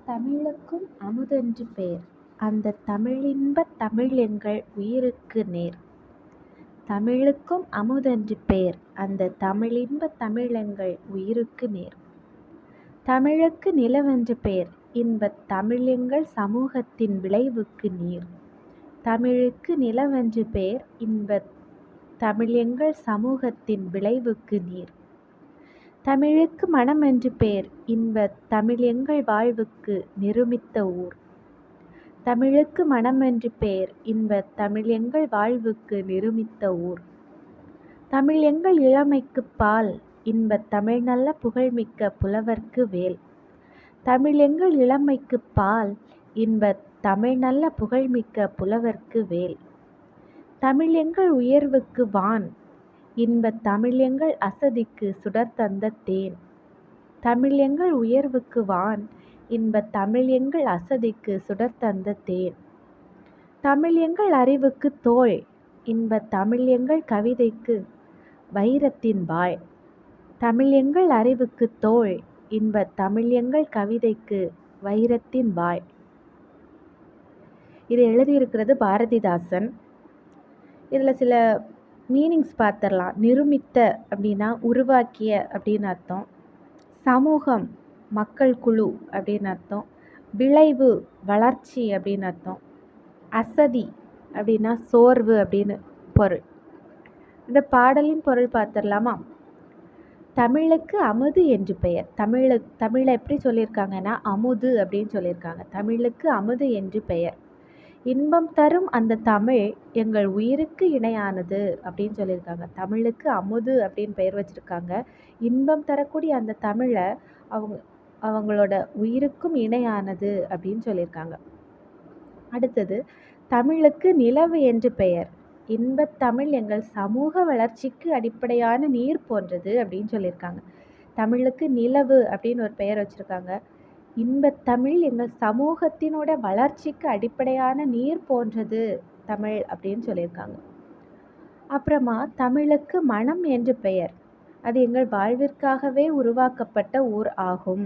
தமிழுக்கும் அமுதென்று பேர். அந்தத் தமிழின்பத் தமிழெங்கள் உயிருக்கு நேர். தமிழுக்கும் அமுதென்று பேர். அந்தத் தமிழின்பத் தமிழெங்கள் உயிருக்கு நேர். தமிழுக்கு நிலவென்று பேர். இன்பத் தமிழெங்கள் சமூகத்தின் விளைவுக்கு நீர். தமிழுக்கு நிலவென்று பேர். இன்பத் தமிழெங்கள் சமூகத்தின் விளைவுக்கு நீர். தமிழுக்கு மணமென்று பேர். இன்பத் தமிழெங்கள் வாழ்வுக்கு நிருமித்த ஊர். தமிழுக்கு மணமென்று பேர். இன்பத் தமிழெங்கள் வாழ்வுக்கு நிருமித்த ஊர். தமிழ் எங்கள் இளமைக்குப் பால். இன்பத் தமிழ் நல்ல புகழ்மிக்க புலவர்க்கு வேல். தமிழ் எங்கள் இளமைக்குப் பால். இன்பத் தமிழ் நல்ல புகழ்மிக்க புலவர்க்கு வேல். தமிழ் எங்கள் உயர்வுக்கு வான். இன்பத் தமிழ் எங்கள் அசதிக்கு சுடர்தந்த தேன். தமிழ் எங்கள் உயர்வுக்கு வான். இன்பத் தமிழ் எங்கள் அசதிக்கு சுடர்தந்த தேன். தமிழ் எங்கள் அறிவுக்குத் தோள். இன்பத் தமிழ் எங்கள் கவிதைக்கு வைரத்தின் வாள். தமிழ் எங்கள் அறிவுக்குத் தோள். இன்பத் தமிழ் எங்கள் கவிதைக்கு வைரத்தின் வாள். இது எழுதியிருக்கிறது பாரதிதாசன். இதில் சில மீனிங்ஸ் பார்த்துடலாம். நிருமித்த அப்படின்னா உருவாக்கிய அப்படின்னு அர்த்தம். சமூகம் மக்கள் குழு அப்படின்னு அர்த்தம். விளைவு வளர்ச்சி அப்படின்னு அர்த்தம். அசதி அப்படின்னா சோர்வு அப்படின்னு பொருள். இந்த பாடலின் பொருள் பார்த்துடலாமா? தமிழுக்கு அமுது என்று பெயர். தமிழை எப்படி சொல்லியிருக்காங்கன்னா அமுது அப்படின்னு சொல்லியிருக்காங்க. தமிழுக்கு அமுது என்று பெயர். இன்பம் தரும் அந்த தமிழ் எங்கள் உயிருக்கு இணையானது அப்படின்னு சொல்லியிருக்காங்க. தமிழுக்கு அமுது அப்படின்னு பெயர் வச்சுருக்காங்க. இன்பம் தரக்கூடிய அந்த தமிழை அவங்களோட உயிருக்கும் இணையானது அப்படின்னு சொல்லியிருக்காங்க. அடுத்தது, தமிழுக்கு நிலவு என்று பெயர். இன்பத் தமிழ் எங்கள் சமூக வளர்ச்சிக்கு அடிப்படையான நீர் போன்றது அப்படின்னு சொல்லியிருக்காங்க. தமிழுக்கு நிலவு அப்படின்னு ஒரு பெயர் வச்சுருக்காங்க. இன்பத் தமிழ் எங்கள் சமூகத்தினோட வளர்ச்சிக்கு அடிப்படையான நீர் போன்றது தமிழ் அப்படின்னு சொல்லியிருக்காங்க. அப்புறமா தமிழுக்கு மனம் என்று பெயர். அது எங்கள் வாழ்விற்காகவே உருவாக்கப்பட்ட ஊர் ஆகும்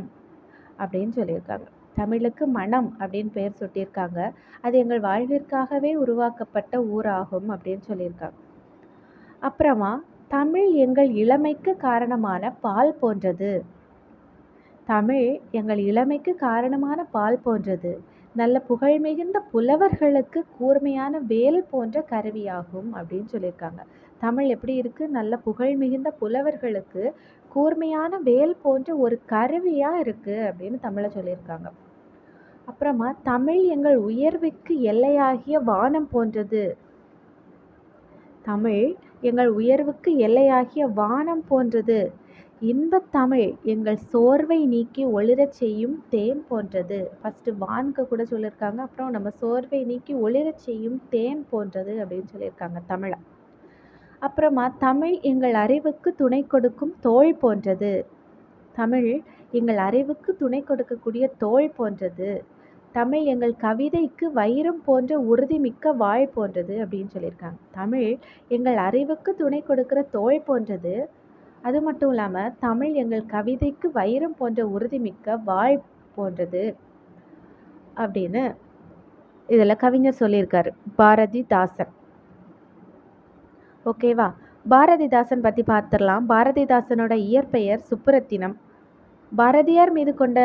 அப்படின்னு சொல்லியிருக்காங்க. தமிழுக்கு மனம் அப்படின்னு பெயர் சுட்டியிருக்காங்க. அது எங்கள் வாழ்விற்காகவே உருவாக்கப்பட்ட ஊர் ஆகும் அப்படின்னு சொல்லியிருக்காங்க. அப்புறமா தமிழ் எங்கள் இளமைக்கு காரணமான பால் போன்றது. தமிழ் எங்கள் இளமைக்கு காரணமான பால் போன்றது. நல்ல புகழ் மிகுந்த புலவர்களுக்கு கூர்மையான வேல் போன்ற கருவியாகும் அப்படின்னு சொல்லியிருக்காங்க. தமிழ் எப்படி இருக்குது? நல்ல புகழ் மிகுந்த புலவர்களுக்கு கூர்மையான வேல் போன்ற ஒரு கருவியாக இருக்குது அப்படின்னு தமிழை சொல்லியிருக்காங்க. அப்புறமா தமிழ் எங்கள் உயர்வுக்கு எல்லையாகிய வானம் போன்றது. தமிழ் எங்கள் உயர்வுக்கு எல்லையாகிய வானம் போன்றது. இன்பத் தமிழ் எங்கள் சோர்வை நீக்கி ஒளிரச் செய்யும் தேன் போன்றது. ஃபஸ்ட்டு வான்க கூட சொல்லியிருக்காங்க. அப்புறம் நம்ம சோர்வை நீக்கி ஒளிரச் செய்யும் தேன் போன்றது அப்படின்னு சொல்லியிருக்காங்க தமிழை. அப்புறமா தமிழ் எங்கள் அறிவுக்கு துணை கொடுக்கும் தோள் போன்றது. தமிழ் எங்கள் அறிவுக்கு துணை கொடுக்கக்கூடிய தோள் போன்றது. தமிழ் எங்கள் கவிதைக்கு வைரம் போன்ற உறுதிமிக்க வாழ் போன்றது அப்படின்னு சொல்லியிருக்காங்க. தமிழ் எங்கள் அறிவுக்கு துணை கொடுக்கிற தோள் போன்றது. அது மட்டும் இல்லாமல் தமிழ் எங்கள் கவிதைக்கு வைரம் போன்ற உறுதிமிக்க வாழ் போன்றது அப்படின்னு இதில் கவிஞர் சொல்லியிருக்காரு, பாரதிதாசன். ஓகேவா? பாரதிதாசன் பற்றி பார்த்துடலாம். பாரதிதாசனோட இயற்பெயர் சுப்புரத்தினம். பாரதியார் மீது கொண்ட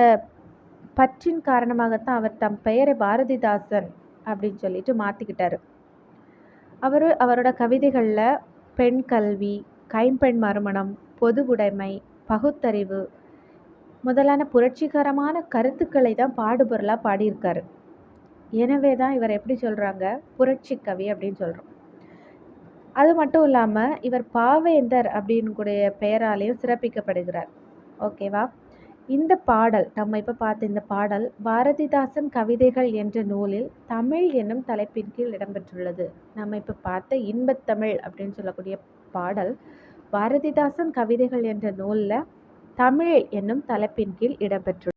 பற்றின் காரணமாகத்தான் அவர் தம் பெயரை பாரதிதாசன் அப்படின்னு சொல்லிட்டு மாற்றிக்கிட்டாரு. அவரோட கவிதைகளில் பெண் கல்வி, கைம்பெண் மறுமணம், பொது உடைமை, பகுத்தறிவு முதலான புரட்சிகரமான கருத்துக்களை தான் பாடுபொருளாக பாடியிருக்காரு. எனவே தான் இவர் எப்படி சொல்கிறாங்க? புரட்சி கவி அப்படின்னு சொல்கிறோம். அது மட்டும் இல்லாமல் இவர் பாவேந்தர் அப்படின்னு கூடிய பெயராலேயும் சிறப்பிக்கப்படுகிறார். ஓகேவா? இந்த பாடல், நம்ம இப்போ பார்த்த இந்த பாடல் பாரதிதாசன் கவிதைகள் என்ற நூலில் தமிழ் என்னும் தலைப்பின் கீழ் இடம்பெற்றுள்ளது. நம்ம இப்போ பார்த்த இன்பத்தமிழ் அப்படின்னு சொல்லக்கூடிய பாடல் பாரதிதாசன் கவிதைகள் என்ற நூலில் தமிழ் என்னும் தலைப்பின் கீழ் இடம்பெற்றுள்ளது.